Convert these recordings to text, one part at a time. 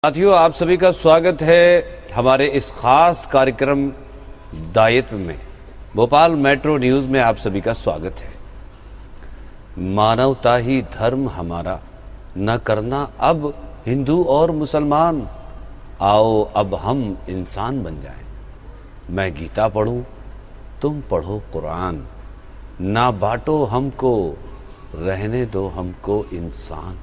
साथियों, आप सभी का स्वागत है हमारे इस खास कार्यक्रम दायित्व में। भोपाल मेट्रो न्यूज़ में आप सभी का स्वागत है। मानवता ही धर्म हमारा, न करना अब हिंदू और मुसलमान। आओ अब हम इंसान बन जाएं। मैं गीता पढ़ूं, तुम पढ़ो कुरान। ना बांटो हमको, रहने दो हमको इंसान।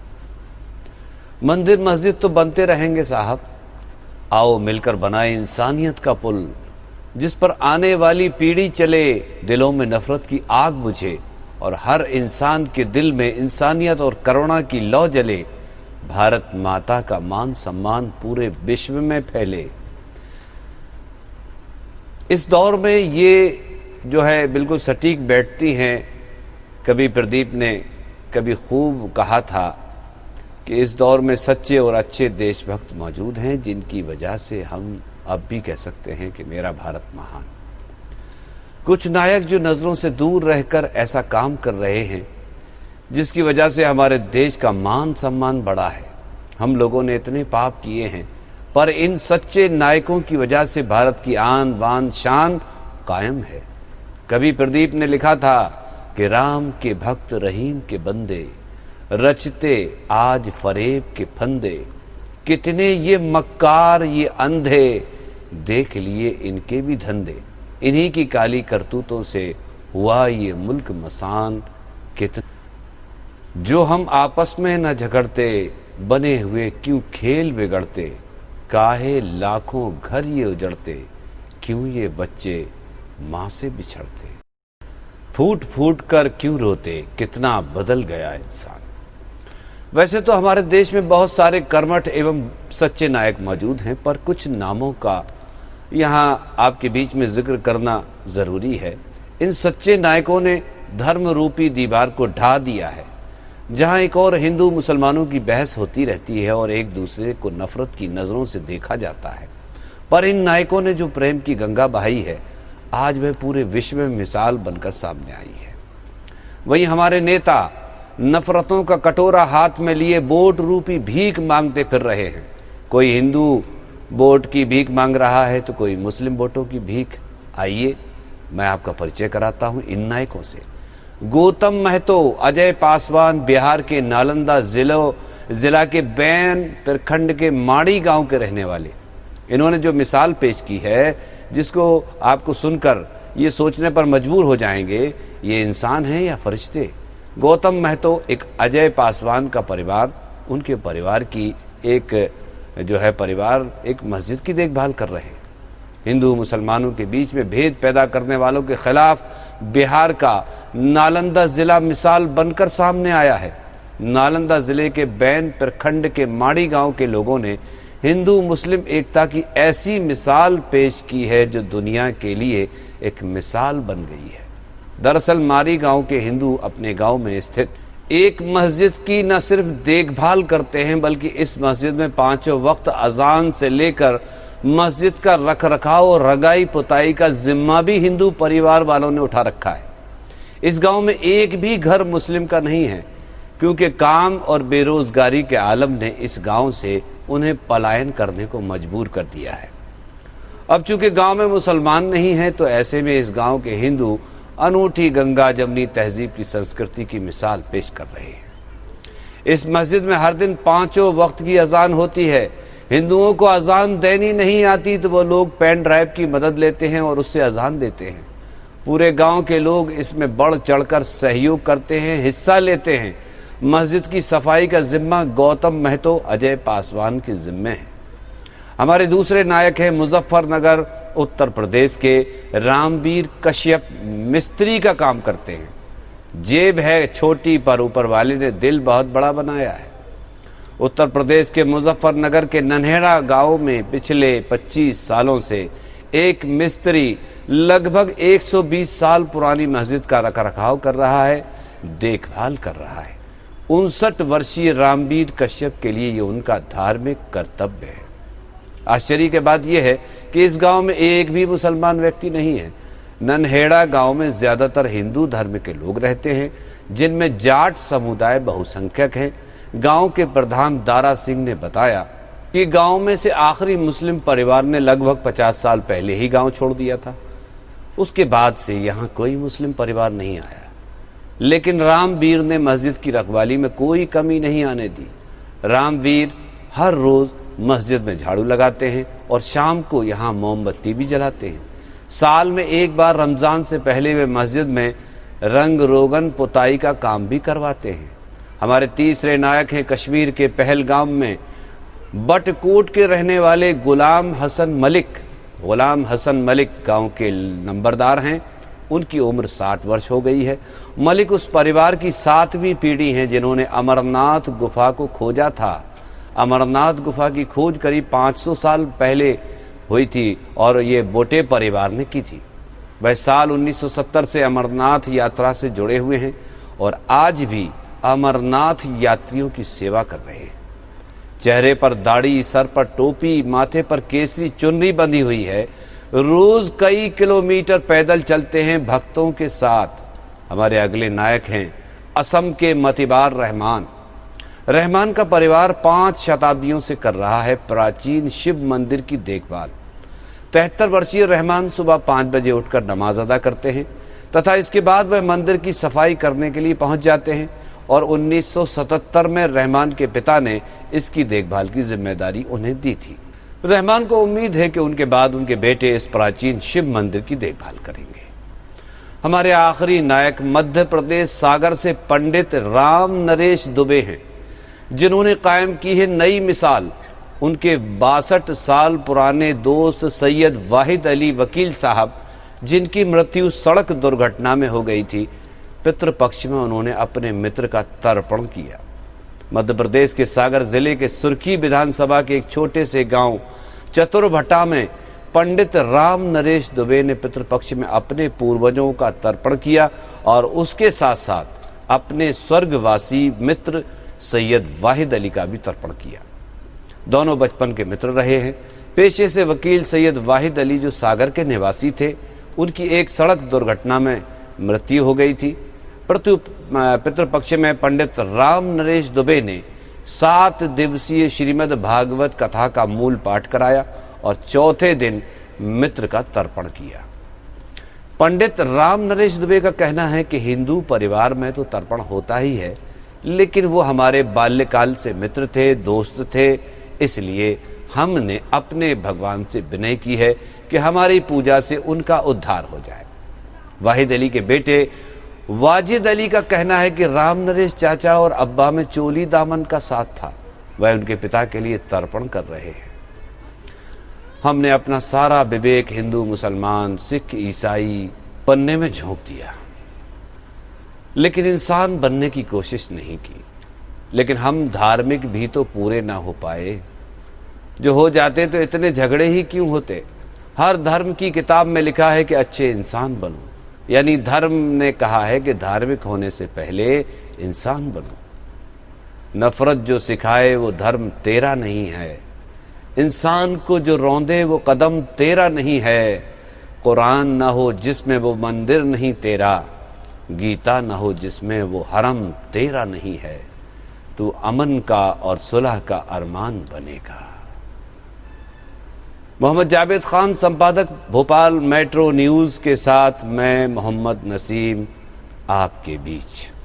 मंदिर मस्जिद तो बनते रहेंगे साहब, आओ मिलकर बनाए इंसानियत का पुल, जिस पर आने वाली पीढ़ी चले, दिलों में नफरत की आग बुझे और हर इंसान के दिल में इंसानियत और करुणा की लौ जले। भारत माता का मान सम्मान पूरे विश्व में फैले। इस दौर में ये जो है बिल्कुल सटीक बैठती हैं। कभी प्रदीप ने कभी खूब कहा था कि इस दौर में सच्चे और अच्छे देशभक्त मौजूद हैं, जिनकी वजह से हम अब भी कह सकते हैं कि मेरा भारत महान। कुछ नायक जो नज़रों से दूर रहकर ऐसा काम कर रहे हैं जिसकी वजह से हमारे देश का मान सम्मान बढ़ा है। हम लोगों ने इतने पाप किए हैं, पर इन सच्चे नायकों की वजह से भारत की आन बान शान कायम है। कभी प्रदीप ने लिखा था कि राम के भक्त रहीम के बंदे, रचते आज फरेब के फंदे। कितने ये मक्कार ये अंधे, देख लिए इनके भी धंधे। इन्हीं की काली करतूतों से हुआ ये मुल्क मसान। कितने जो हम आपस में न झगड़ते, बने हुए क्यों खेल बिगड़ते। काहे लाखों घर ये उजड़ते, क्यों ये बच्चे माँ से बिछड़ते। फूट फूट कर क्यों रोते, कितना बदल गया इंसान। वैसे तो हमारे देश में बहुत सारे कर्मठ एवं सच्चे नायक मौजूद हैं, पर कुछ नामों का यहाँ आपके बीच में जिक्र करना ज़रूरी है। इन सच्चे नायकों ने धर्म रूपी दीवार को ढा दिया है। जहाँ एक और हिंदू मुसलमानों की बहस होती रहती है और एक दूसरे को नफरत की नज़रों से देखा जाता है, पर इन नायकों ने जो प्रेम की गंगा बहाई है, आज वह पूरे विश्व में मिसाल बनकर सामने आई है। वहीं हमारे नेता नफरतों का कटोरा हाथ में लिए वोट रूपी भीख मांगते फिर रहे हैं। कोई हिंदू वोट की भीख मांग रहा है तो कोई मुस्लिम वोटों की भीख। आइए मैं आपका परिचय कराता हूं इन नायकों से। गौतम महतो, अजय पासवान बिहार के नालंदा जिला के बैन प्रखंड के माड़ी गांव के रहने वाले। इन्होंने जो मिसाल पेश की है, जिसको आपको सुनकर ये सोचने पर मजबूर हो जाएंगे, ये इंसान हैं या फरिश्ते। गौतम महतो एक अजय पासवान का परिवार, उनके परिवार की एक जो है परिवार एक मस्जिद की देखभाल कर रहे हैं। हिंदू मुसलमानों के बीच में भेद पैदा करने वालों के खिलाफ बिहार का नालंदा जिला मिसाल बनकर सामने आया है। नालंदा जिले के बैन प्रखंड के माड़ी गांव के लोगों ने हिंदू मुस्लिम एकता की ऐसी मिसाल पेश की है जो दुनिया के लिए एक मिसाल बन गई है। दरअसल माड़ी गांव के हिंदू अपने गांव में स्थित एक मस्जिद की न सिर्फ देखभाल करते हैं, बल्कि इस मस्जिद में पांचों वक्त अजान से लेकर मस्जिद का रखरखाव और रंगाई पुताई का जिम्मा भी हिंदू परिवार वालों ने उठा रखा है। इस गांव में एक भी घर मुस्लिम का नहीं है, क्योंकि काम और बेरोजगारी के आलम ने इस गांव से उन्हें पलायन करने को मजबूर कर दिया है। अब चूंकि गांव में मुसलमान नहीं है, तो ऐसे में इस गांव के हिंदू अनूठी गंगा जमनी तहजीब की संस्कृति की मिसाल पेश कर रहे हैं। इस मस्जिद में हर दिन पांचों वक्त की अजान होती है। हिंदुओं को अजान देनी नहीं आती तो वो लोग पेन ड्राइव की मदद लेते हैं और उससे अजान देते हैं। पूरे गांव के लोग इसमें बढ़ चढ़कर सहयोग करते हैं, हिस्सा लेते हैं। मस्जिद की सफाई का जिम्मा गौतम महतो, अजय पासवान के जिम्मे है। हमारे दूसरे नायक हैं मुजफ्फरनगर उत्तर प्रदेश के रामवीर कश्यप। मिस्त्री का काम करते हैं। जेब है छोटी, पर ऊपर वाले ने दिल बहुत बड़ा बनाया है। उत्तर प्रदेश के मुजफ्फरनगर के नन्हेड़ा गांव में पिछले 25 सालों से एक मिस्त्री लगभग 120 साल पुरानी मस्जिद का रखरखाव कर रहा है, देखभाल कर रहा है। 59 वर्षीय रामवीर कश्यप के लिए ये उनका धार्मिक कर्तव्य है। आश्चर्य की बात यह है कि इस गांव में एक भी मुसलमान व्यक्ति नहीं है। नन्हेड़ा गांव में ज़्यादातर हिंदू धर्म के लोग रहते हैं, जिनमें जाट समुदाय बहुसंख्यक हैं। गांव के प्रधान दारा सिंह ने बताया कि गांव में से आखिरी मुस्लिम परिवार ने लगभग 50 साल पहले ही गांव छोड़ दिया था। उसके बाद से यहाँ कोई मुस्लिम परिवार नहीं आया, लेकिन रामवीर ने मस्जिद की रखवाली में कोई कमी नहीं आने दी। रामवीर हर रोज़ मस्जिद में झाड़ू लगाते हैं और शाम को यहाँ मोमबत्ती भी जलाते हैं। साल में एक बार रमज़ान से पहले वे मस्जिद में रंग रोगन पुताई का काम भी करवाते हैं। हमारे तीसरे नायक हैं कश्मीर के पहलगाम में बटकोट के रहने वाले गुलाम हसन मलिक। गुलाम हसन मलिक गांव के नंबरदार हैं। उनकी उम्र 60 वर्ष हो गई है। मलिक उस परिवार की 7वीं पीढ़ी हैं जिन्होंने अमरनाथ गुफा को खोजा था। अमरनाथ गुफा की खोज करीब 500 साल पहले हुई थी और ये बोटे परिवार ने की थी। वह साल 1970 से अमरनाथ यात्रा से जुड़े हुए हैं और आज भी अमरनाथ यात्रियों की सेवा कर रहे हैं। चेहरे पर दाढ़ी, सर पर टोपी, माथे पर केसरी चुनरी बंधी हुई है। रोज कई किलोमीटर पैदल चलते हैं भक्तों के साथ। हमारे अगले नायक हैं असम के मतिबार रहमान। रहमान का परिवार 5 शताब्दियों से कर रहा है प्राचीन शिव मंदिर की देखभाल। 73 वर्षीय रहमान सुबह 5 बजे उठकर नमाज अदा करते हैं तथा इसके बाद वह मंदिर की सफाई करने के लिए पहुंच जाते हैं और 1977 में रहमान के पिता ने इसकी देखभाल की जिम्मेदारी उन्हें दी थी। रहमान को उम्मीद है कि उनके बाद उनके बेटे इस प्राचीन शिव मंदिर की देखभाल करेंगे। हमारे आखिरी नायक मध्य प्रदेश सागर से पंडित राम नरेश दुबे हैं, जिन्होंने कायम की है नई मिसाल। उनके 62 साल पुराने दोस्त सैयद वाहिद अली वकील साहब, जिनकी मृत्यु सड़क दुर्घटना में हो गई थी, पितृपक्ष में उन्होंने अपने मित्र का तर्पण किया। मध्य प्रदेश के सागर जिले के सुर्खी विधानसभा के एक छोटे से गांव चतुरभट्टा में पंडित राम नरेश दुबे ने पितृपक्ष में अपने पूर्वजों का तर्पण किया और उसके साथ साथ अपने स्वर्गवासी मित्र सैयद वाहिद अली का भी तर्पण किया। दोनों बचपन के मित्र रहे हैं। पेशे से वकील सैयद वाहिद अली, जो सागर के निवासी थे, उनकी एक सड़क दुर्घटना में मृत्यु हो गई थी। पितृपक्ष में पंडित राम नरेश दुबे ने 7 दिवसीय श्रीमद् भागवत कथा का मूल पाठ कराया और चौथे दिन मित्र का तर्पण किया। पंडित राम नरेश दुबे का कहना है कि हिंदू परिवार में तो तर्पण होता ही है, लेकिन वो हमारे बाल्यकाल से मित्र थे, दोस्त थे, इसलिए हमने अपने भगवान से विनय की है कि हमारी पूजा से उनका उद्धार हो जाए। वाहिद अली के बेटे वाजिद अली का कहना है कि राम नरेश चाचा और अब्बा में चोली दामन का साथ था। वह उनके पिता के लिए तर्पण कर रहे हैं। हमने अपना सारा विवेक हिंदू, मुसलमान, सिख, ईसाई बनने में झोंक दिया, लेकिन इंसान बनने की कोशिश नहीं की। लेकिन हम धार्मिक भी तो पूरे ना हो पाए। जो हो जाते तो इतने झगड़े ही क्यों होते। हर धर्म की किताब में लिखा है कि अच्छे इंसान बनो, यानी धर्म ने कहा है कि धार्मिक होने से पहले इंसान बनो। नफरत जो सिखाए वो धर्म तेरा नहीं है। इंसान को जो रौंदे वो कदम तेरा नहीं है। कुरान न हो जिसमें वो मंदिर नहीं तेरा, गीता न हो जिसमें वो हरम तेरा नहीं है। तू अमन का और सुलह का अरमान बनेगा। मोहम्मद जावेद खान, संपादक, भोपाल मेट्रो न्यूज़ के साथ मैं मोहम्मद नसीम, आपके बीच।